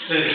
சரி.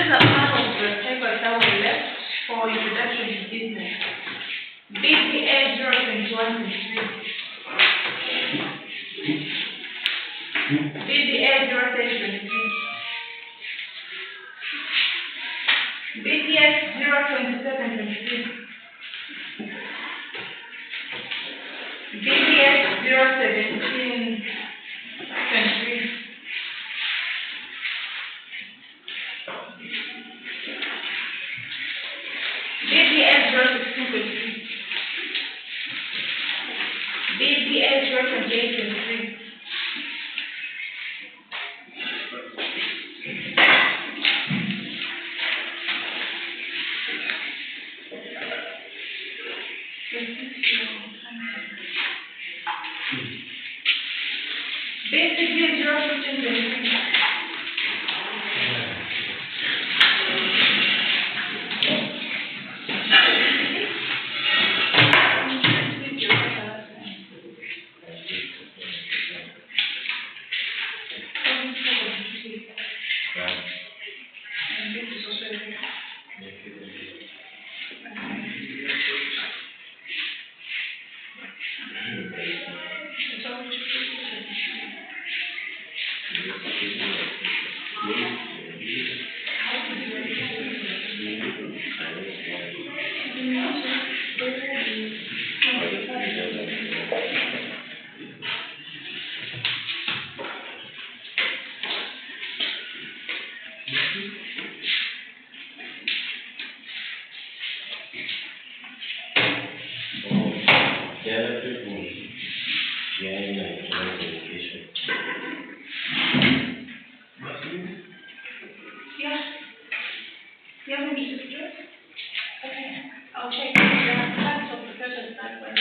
These are part of the papers that were left for introduction to business. BPA 02123. BPA 023. BPS 02723. BPS 01723. BPS 01623. BPS 02823. Basically 01523. Yeah, maybe just do it. Okay, I'll check the facts of the person that way.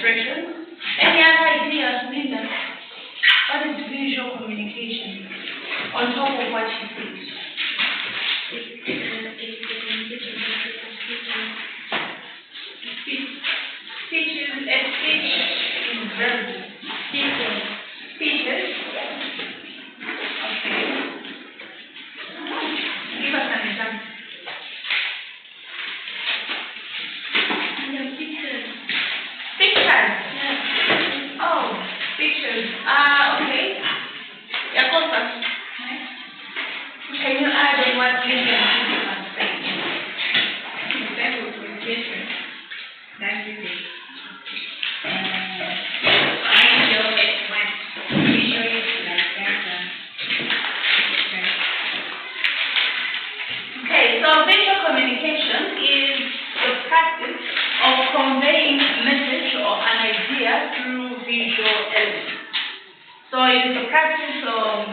demonstration. Any other ideas, Linda? What is visual communication? On top of what she said. Speeches, a speech is verbal. Speeches. Okay. Give us an example. Pictures. Oh, pictures. Okay. Yeah, go first. Can you add on what Lydia has said? Example communication. That's it. Visual is what visual is like that. Okay, so visual communication is the practice of conveying a message or an idea through visual elements. So it is the practice of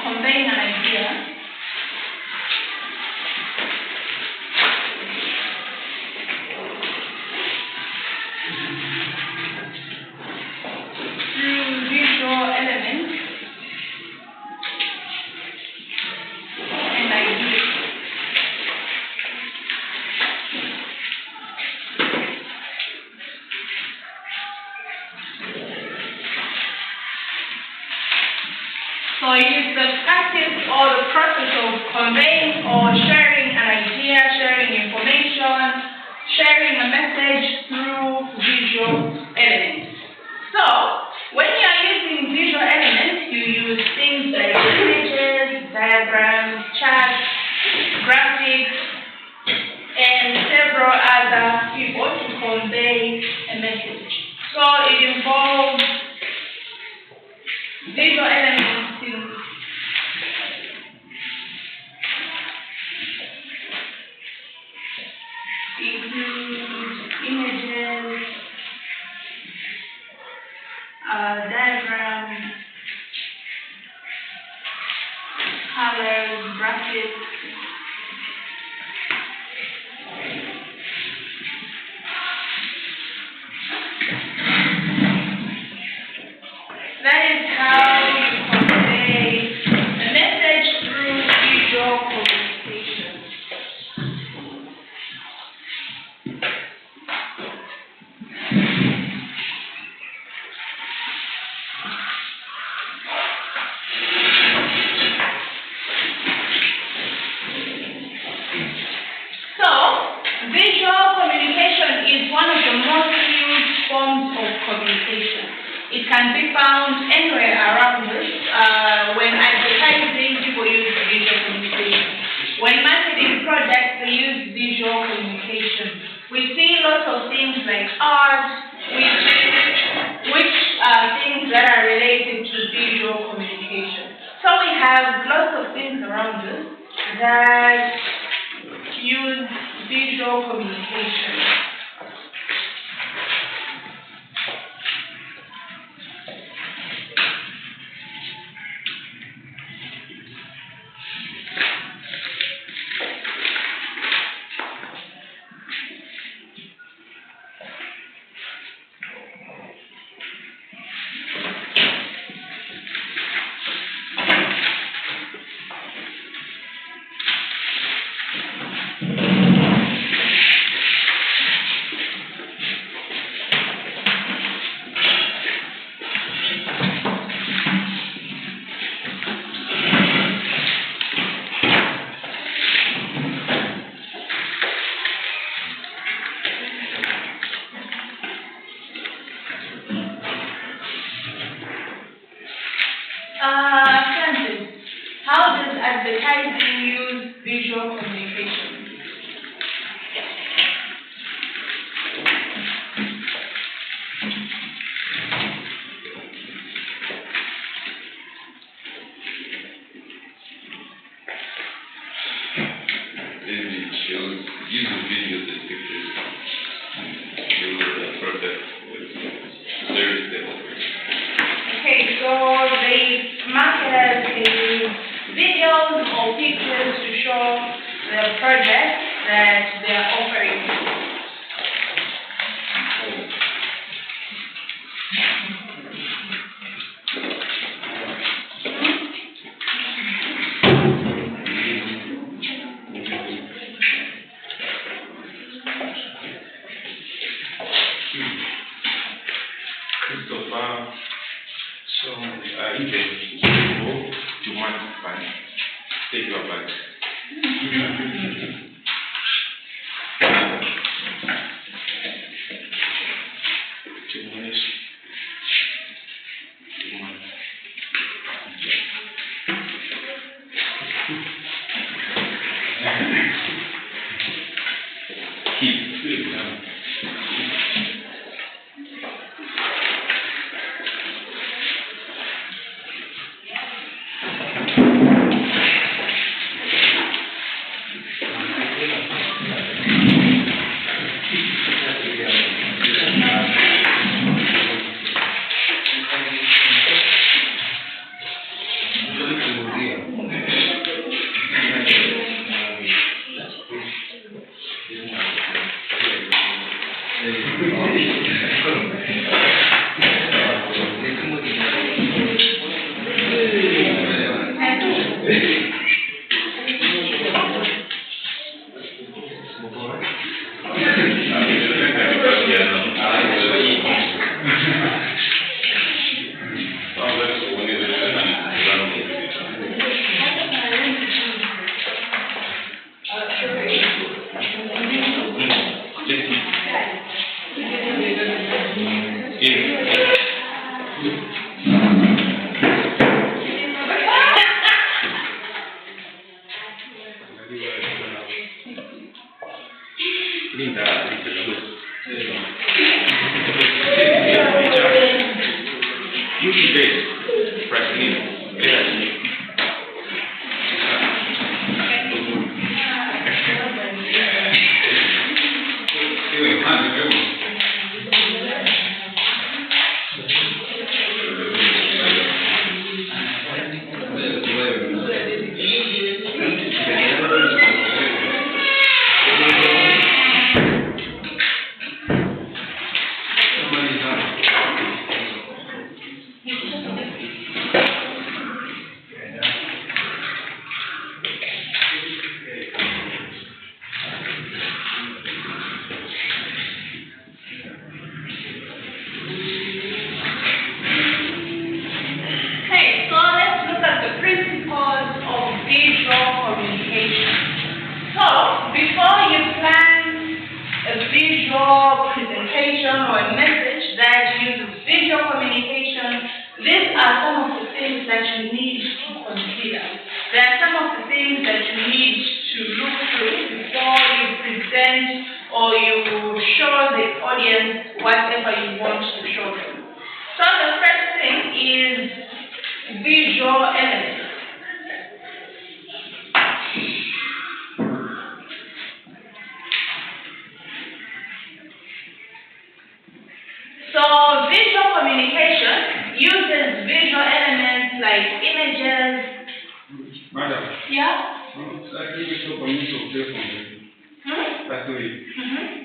conveying an idea through visual elements and ideas. So it is the practice or the process of conveying or sharing an idea, sharing information, sharing a message through visual elements. So when you are using visual elements, you use things like images, diagrams, charts, graphics, and several other people to convey a message. So it involves visual elements include images, diagrams, colors, graphics. That is how you convey a message through visual communication. So, visual communication is one of the most used forms of communication. It can be found anywhere around us. When advertising, people use visual communication. When marketing products, they use visual communication. We see lots of things like art, which are things that are related to visual communication. So we have lots of things around us that use visual communication. Francis, how does advertising use visual communication? It shows, uses videos and pictures to show the product or service they offer. Okay, so the marketers use videos or pictures to show the project that they are offering. Christopher, so you can go to one bag. Take your bag. 2 minutes. 2 minutes. Keep. Presentation or a message that uses visual communication, these are some of the things that you need to consider. There are some of the things that you need to look through before you present or you show the audience whatever you want to show them. So the first thing is visual elements. So visual communication uses visual elements like images. Madam. Yeah? That is so coming to telephone. That's the way.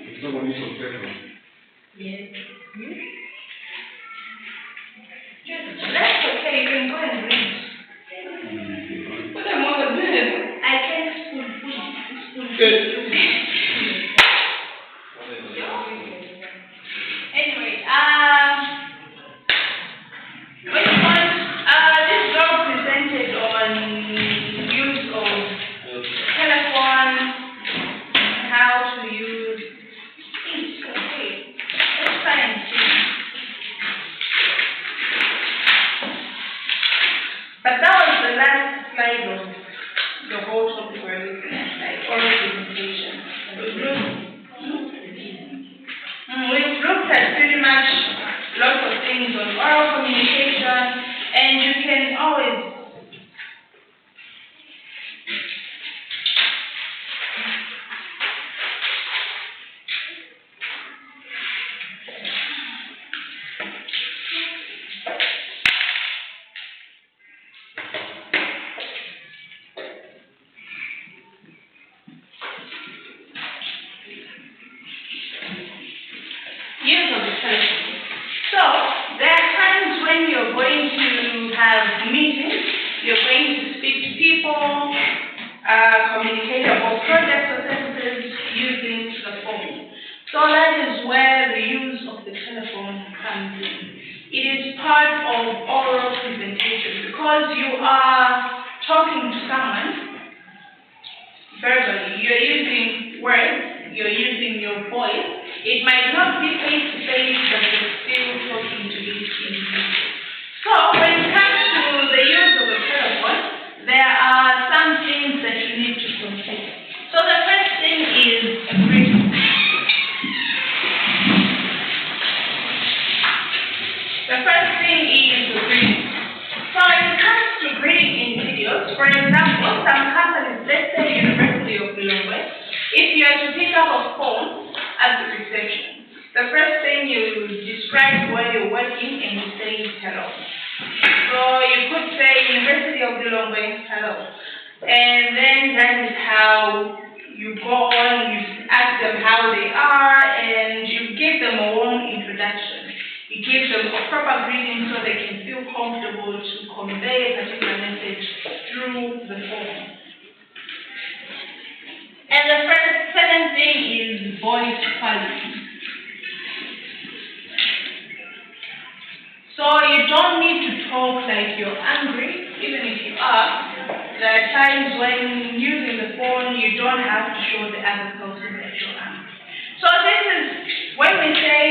It's so coming to telephone. Yes. That's okay, you can go and read. Put them on the bed. I can't spoon. Anyway, this girl presented on use of telephone, how to use. Okay, let's try and see. But that was the last slide of the whole topic we're looking at, like oral presentation. We've looked at pretty much lots of things on oral communication, and you can always projects or services using the phone. So that is where the use of the telephone comes in. It is part of oral presentation because you are talking to someone verbally. You're using words, you're using your voice. It might not be face to face, but you're still talking to this individual. So when it comes to the use of a telephone, there are some things that you need to consider. So the first thing is greeting. The first thing is greeting. So when it comes to greeting in videos, for example, some companies, let's say University of Lilongwe, if you are to pick up a phone at the reception, the first thing you describe where you're working and you say hello. So you could say University of Lilongwe, hello. And then that is how you go on, you ask them how they are, and you give them a warm introduction. You give them a proper greeting so they can feel comfortable to convey a particular message through the phone. And the second thing is voice quality. So you don't need to talk like you're angry, even if you are. There are times when using the phone, you don't have to show the other person that you're angry. So this is, when we say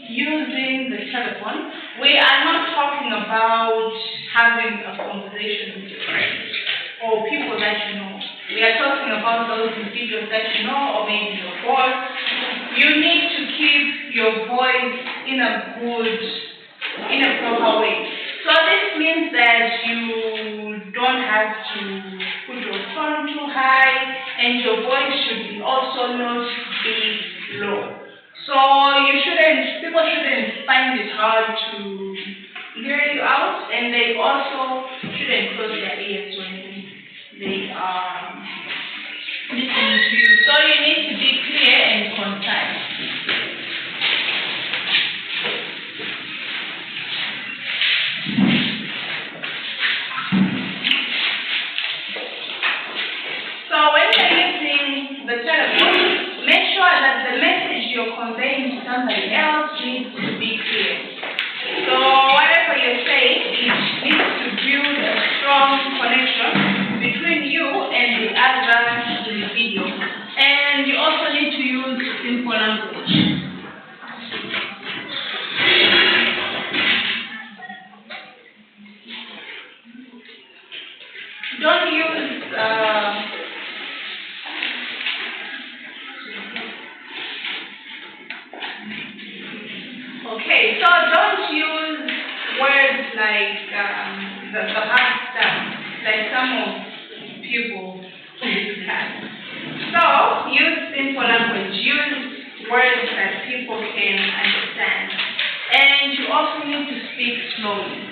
using the telephone, we are not talking about having a conversation with your friends or people that you know. We are talking about those individuals that you know, or maybe your boss. You need to keep your voice in a proper way. So this means that you don't have to put your tone too high, and your voice should also not be low. So people shouldn't find it hard to hear you out, and they also shouldn't close their ears when they are listening to you. So you need to be clear and concise. So when you're using the telephone, make sure that the message you're conveying to somebody else needs to be clear. So whatever you're saying, it needs to build a strong connection between you and the other individual. And you also need to use simple language. Don't use okay, so don't use words like the hard stuff, like some of people discuss. So use simple language, use words that people can understand. And you also need to speak slowly.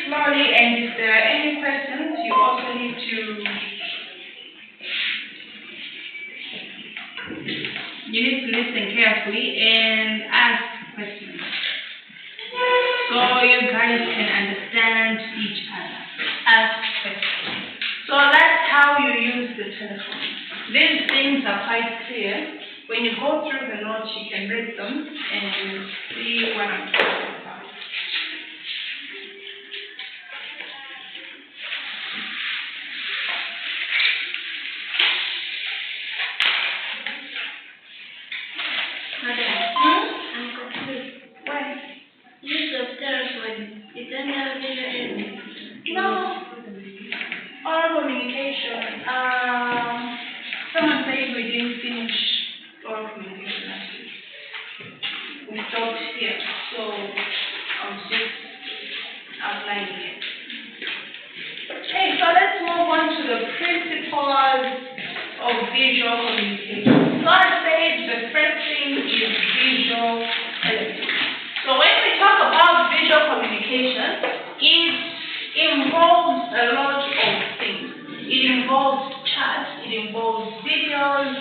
Slowly, and if there are any questions, you also need to listen carefully and ask questions, so you guys can understand each other. Ask questions. So that's how you use the telephone. These things are quite clear. When you go through the notes, you can read them and see what I'm talking about. No. Oral communication. Someone said we didn't finish oral communication last week. We stopped here, so I'll just outline it. Okay, so let's move on to the principles of visual communication. So I said the first thing is visual elements. So when we talk about visual communication, it involves a lot of things. It involves charts, it involves videos,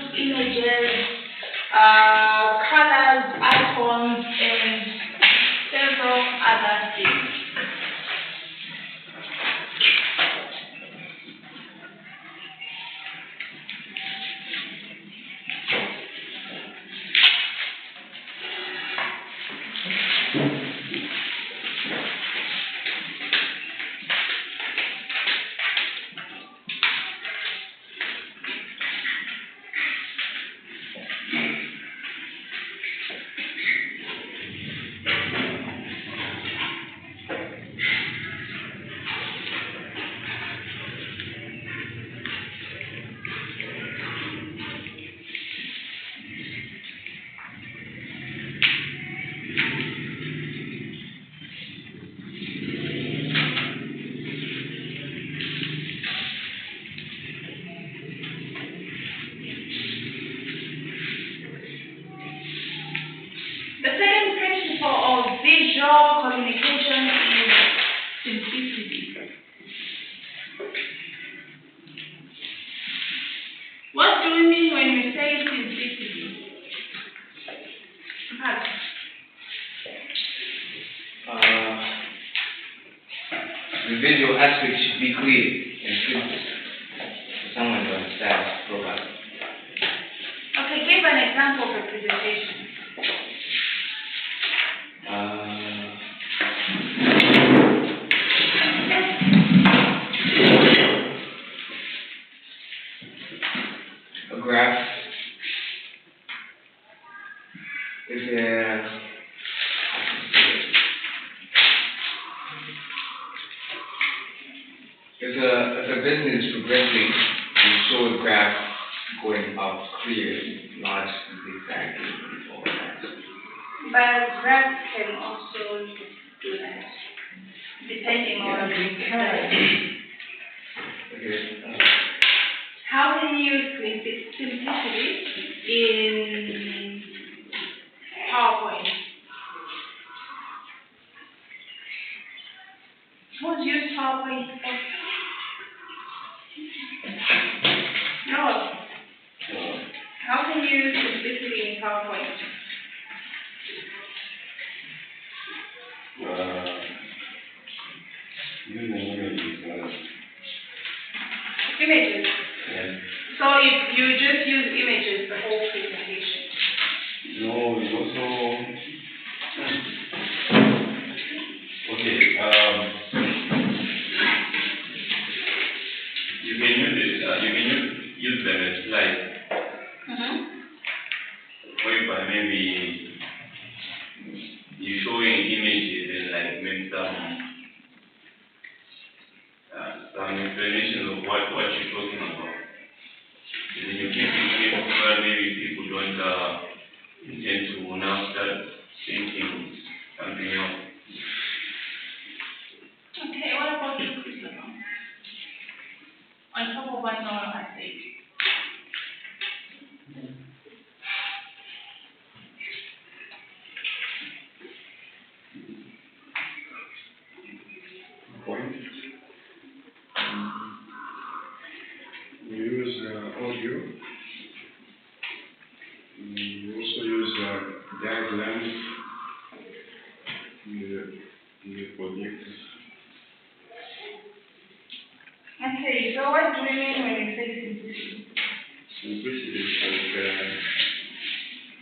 visual communication is simplicity. What do we mean when we say simplicity? Pat? The visual aspect should be clear and simple for someone to understand properly. Okay, give an example of a presentation. A graph is if a business is progressing, you show a graph going up clearly, large and zigzag and all that. But graphs can also do that, depending on Okay. how can you use simplicity in PowerPoint. Who's used PowerPoint before? No. How can you use simplicity in PowerPoint? Images. Yes. So if you just use images the whole presentation. No, it's also okay. You can use it. You can use them as slides. Whereby maybe you showing images and like maybe some explanation of what you're talking about. And then you keep it simple where maybe people don't intend to now start thinking something else. Okay, what about you, Christopher? On top of what Nora has said. Point. We use audio. We also use diagrams in the project. Okay, so what do we mean when we say simplicity? Simplicity is like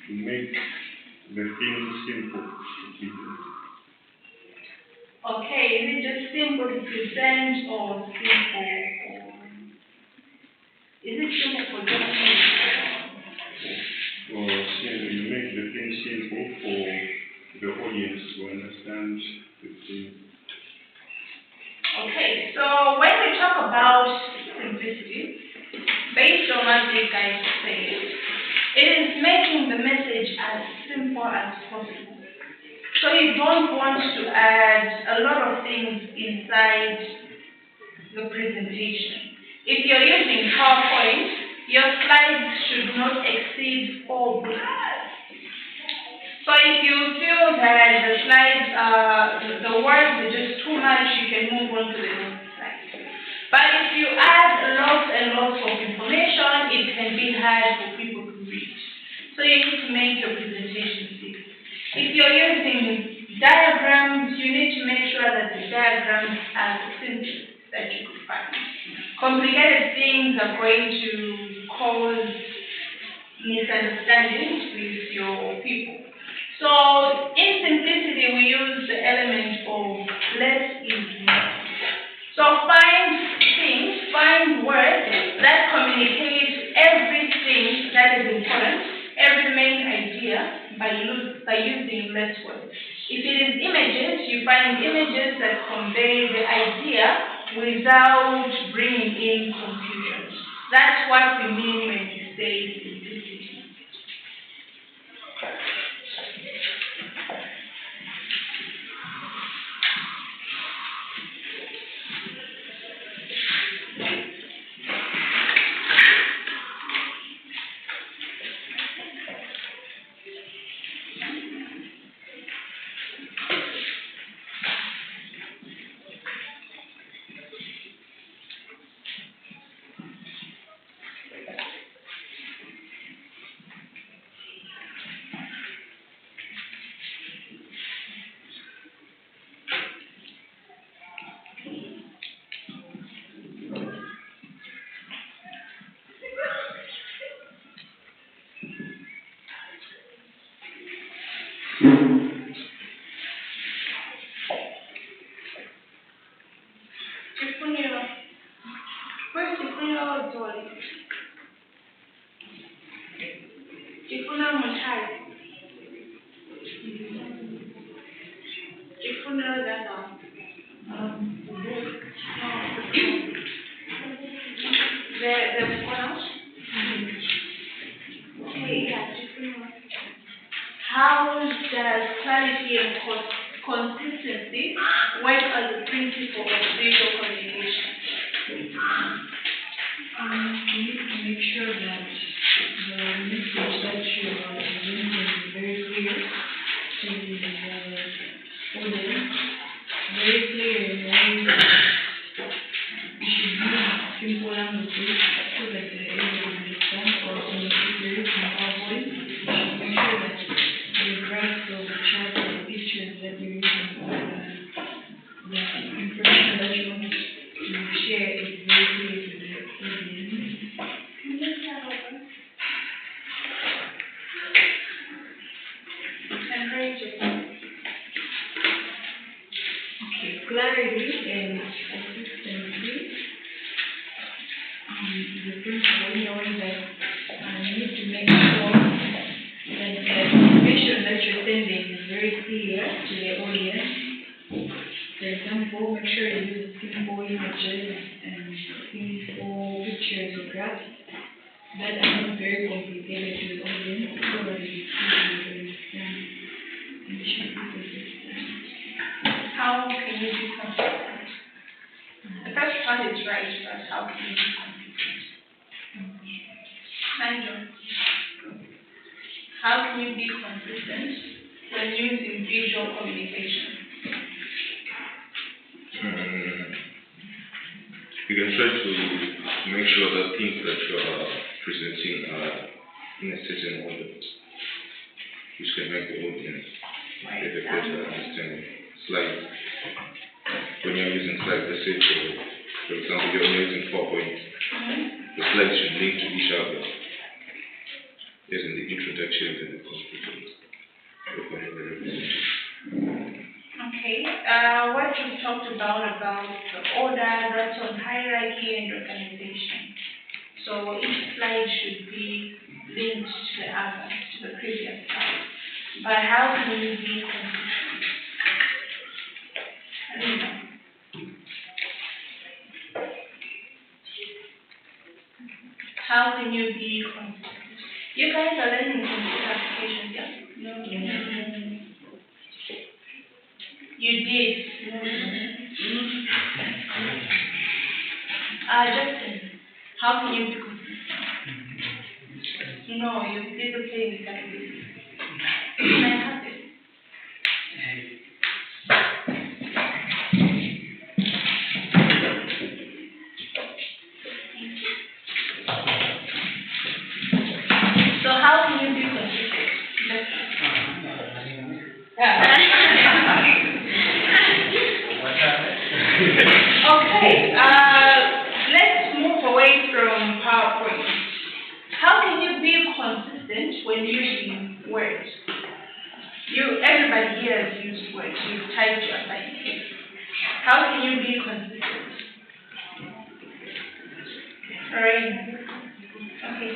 to make the thing simple to people. Okay, is it just simple to present or simple? Is it simple for just Or you make the thing simple for the audience to understand the thing. Okay, so when we talk about simplicity, based on what you guys say, it is making the message as simple as possible. So you don't want to add a lot of things inside the presentation. If you're using PowerPoint, your slides should not exceed 4 bullets. So if you feel that the slides the words are just too much, you can move on to the next slide. But if you add lots and lots of information, it can be hard for people to read. So you need to make your presentation simple. If you're using diagrams, you need to make sure that the diagrams are the simplest that you could find. Complicated things are going to cause misunderstandings with your people. So in simplicity, we use the element of less is more. So find words that communicate everything that is important, every main idea, by using less words. If it is images, you find images that convey the idea without bringing in confusion. That's what we mean when we say simplicity. Chifuniro. Where's Chifuniro Dolly? Chifuniro Mochai. Chifuniro that's all. The one else? Okay, yeah, Chifuniro. How does clarity and consistency work as a principle of visual communication? You need to make sure that the message that you are presenting is very clear to the audience, very clear in ways that you should use simple languages so that they're able to understand, or in the figures in PowerPoint, you should make sure that the graphs or the charts or the pictures that you're using for the information that you want to share is very clear to the audience. Okay, clarity and consistency. The principle knowing that you need to make sure that the information that you're sending is very clear to the audience. For example, make sure you use simple images and simple pictures or graphs that are not very complicated to the audience so that it is easy to understand and should be consistent. How can you be consistent? The first part is right, but how can you be consistent? Andrew, how can you be consistent when using visual communication? You can try to make sure that things that you are presenting are in a certain order, which can make the audience get a better understanding. Slides. When you're using slides, let's say for example, you're using PowerPoint, the slides should link to each other. Yes, in the introduction and the conclusion. Okay, what you talked about the order, that's on hierarchy and organization. So each slide should be linked to the other, to the previous slide. But how can you be consistent? How can you be consistent? You guys are learning computer applications, yeah? No. You did. Justin, how can you be consistent? No, you did play with that. Can I have it? So how can you be consistent? Okay, let's move away from PowerPoint. How can you be consistent when using Word? Everybody here has used Word. You've typed your assignment. How can you be consistent? Right. Okay.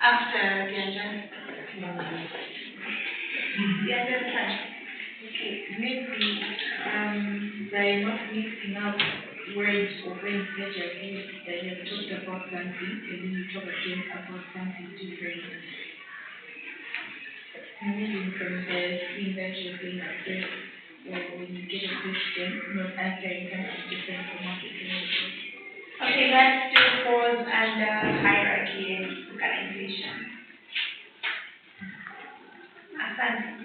After Bianjan. Bianjan. Okay, maybe by not mixing up words or phrases that you have used, that you have talked about something and then you talk again about something different. Moving from the thing that you're saying at first, or when you get a question, not answering something different from what you're saying before. Okay, that still falls under hierarchy and organization. Asante.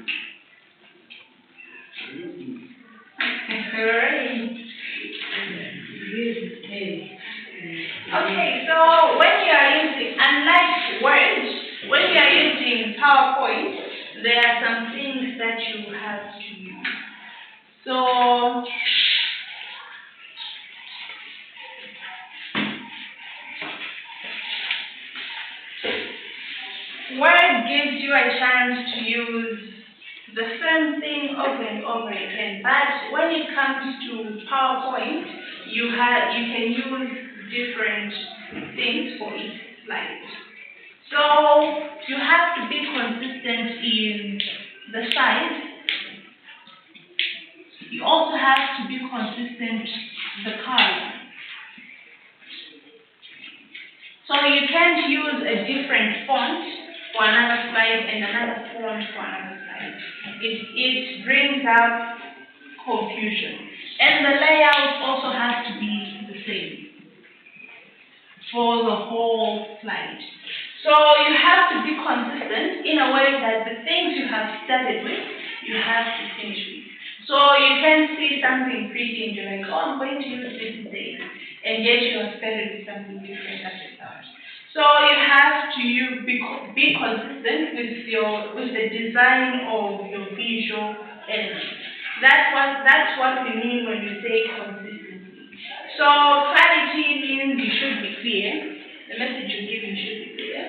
Okay, so when you are using, unlike Word, when you are using PowerPoint, there are some things that you have to use. So, Word gives you a chance to use the same thing over and over again. But when it comes to PowerPoint, you can use different things for each slide. So you have to be consistent in the size. You also have to be consistent the color. So you can't use a different font for another slide and another font for another slide. It brings up confusion. And the layout also has to be the same for the whole slide. So you have to be consistent in a way that the things you have started with, you have to finish with. So you can see something pretty and you're like, oh, I'm going to use this today. And yet you have started with something different at the start. So you have to be consistent with the design of your visual elements. That's what we mean when we say consistency. So clarity means you should be clear. The message you're giving should be clear.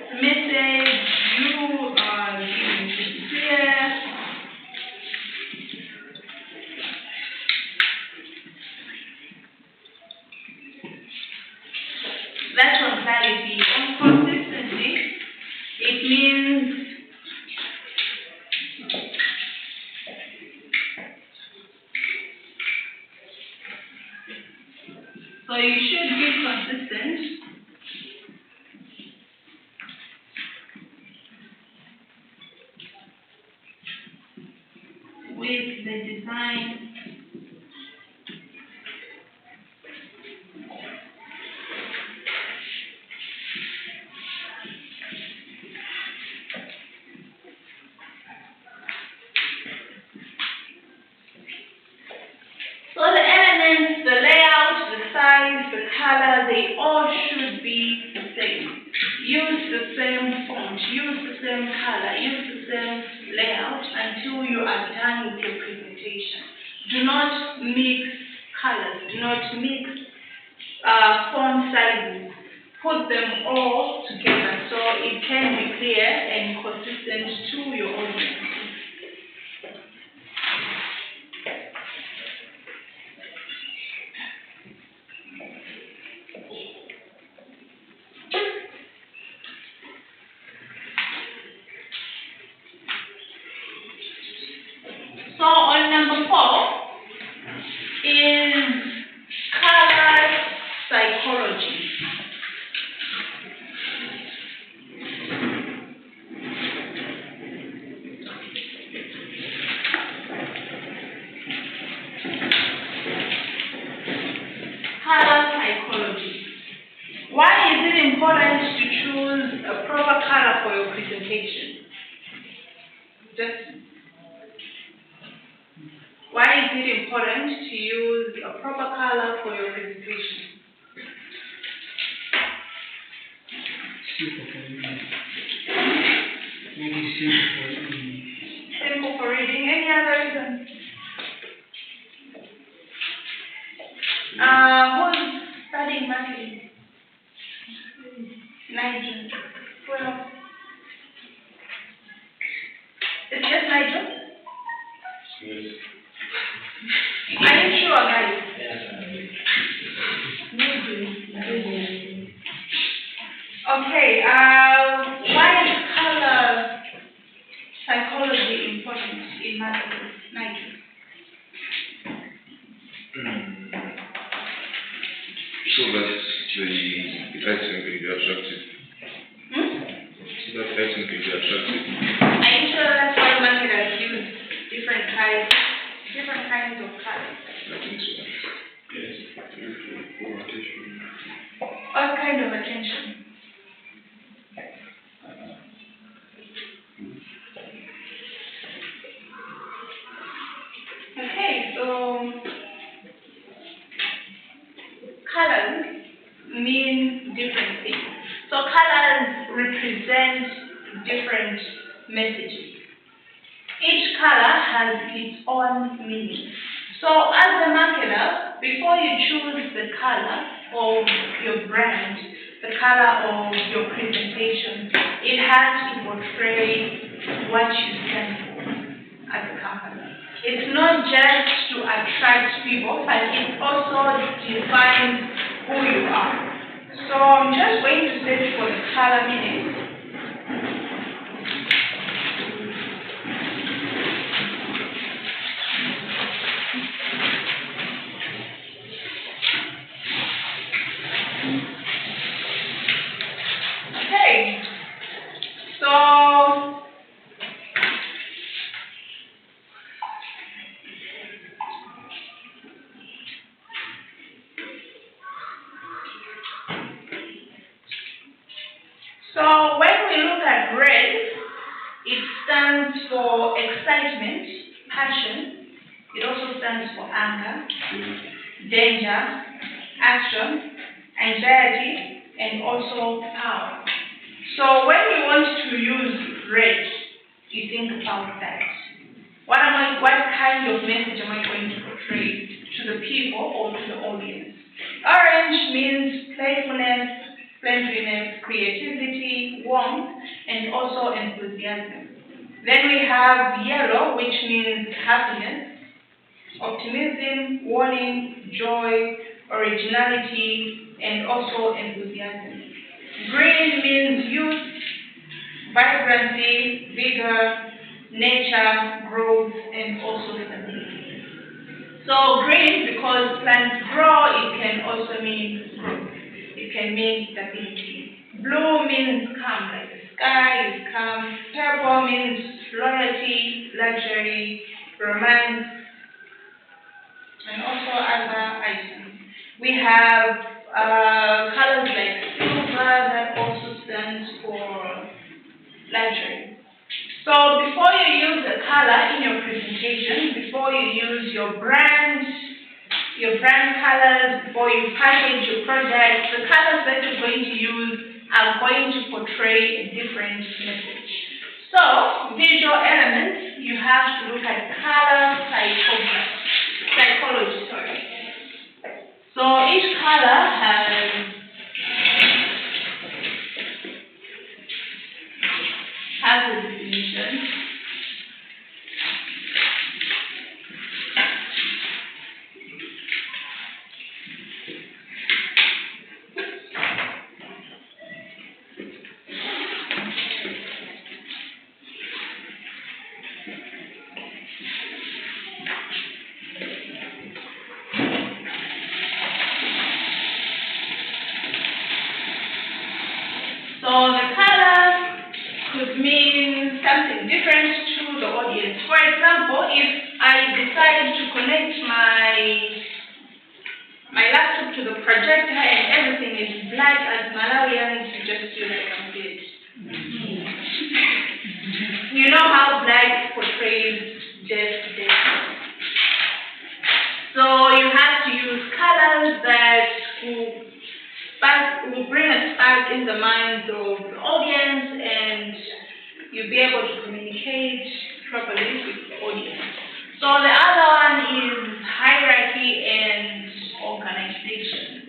The message you are giving should be clear. That's on clarity. On consistency, it means so you should be consistent with the design So the elements, the layout, the size, the color, they all should be the same. Use the same font, use the same color, use the same layout until you are done with your presentation. Do not mix colors, do not mix font sizes. Put them all together so it can be clear and consistent to your audience. So on number 4 is color psychology. Color psychology. Why is it important to choose a proper color for your presentation? Why is it important to use a proper color for your presentation? Simple for reading. Maybe simple for reading. Simple for reading. Any other reason? Who's studying marketing? Nigel. Who else? It's just Nigel? Yes. Are you sure, guys? Okay, why is color psychology important in marketing? Nigel? So that the item can be attractive. So that item can be attractive. Are you sure that's why marketers use different kinds of colors? I think so. Yes. What kind of attention? Okay, so colors mean different things. So colors represent different messages. Each color has its own meaning. So as a marketer, before you choose the color of your brand, the color of your presentation. It has to portray what you stand for as a company. It's not just to attract people, but it also defines who you are. So I'm just going to search for the color meaning. Okay. So when we look at red, it stands for excitement, passion. It also stands for anger, danger, action, anxiety, and also power. So when we want to use red, you think about that. What kind of message am I going to portray to the people or to the audience? Orange means playfulness, friendliness, creativity, warmth, and also enthusiasm. Then we have yellow, which means happiness, optimism, warning, joy, originality, and also enthusiasm. Green means youth, vibrancy, vigor, nature, growth, and also stability. So green, because plants grow, it can also mean growth. It can mean stability. Blue means calm, like the sky is calm. Purple means loyalty, luxury, romance, and also other items. We have colors like silver that also stands for luxury. So before you use a color in your presentation, before you use your brand colors, before you package your product, the colors that you're going to use are going to portray a different message. So, visual elements, you have to look at color psychology. So each color has a definition. So the color could mean something different to the audience. For example, if I decide to connect my laptop to the projector and everything is black, as Malawians, you just feel like I'm dead. You know how black portrays death. So you have to use colors that will bring a spark in the minds of the audience, and you'll be able to communicate properly with the audience. So the other one is hierarchy and organization.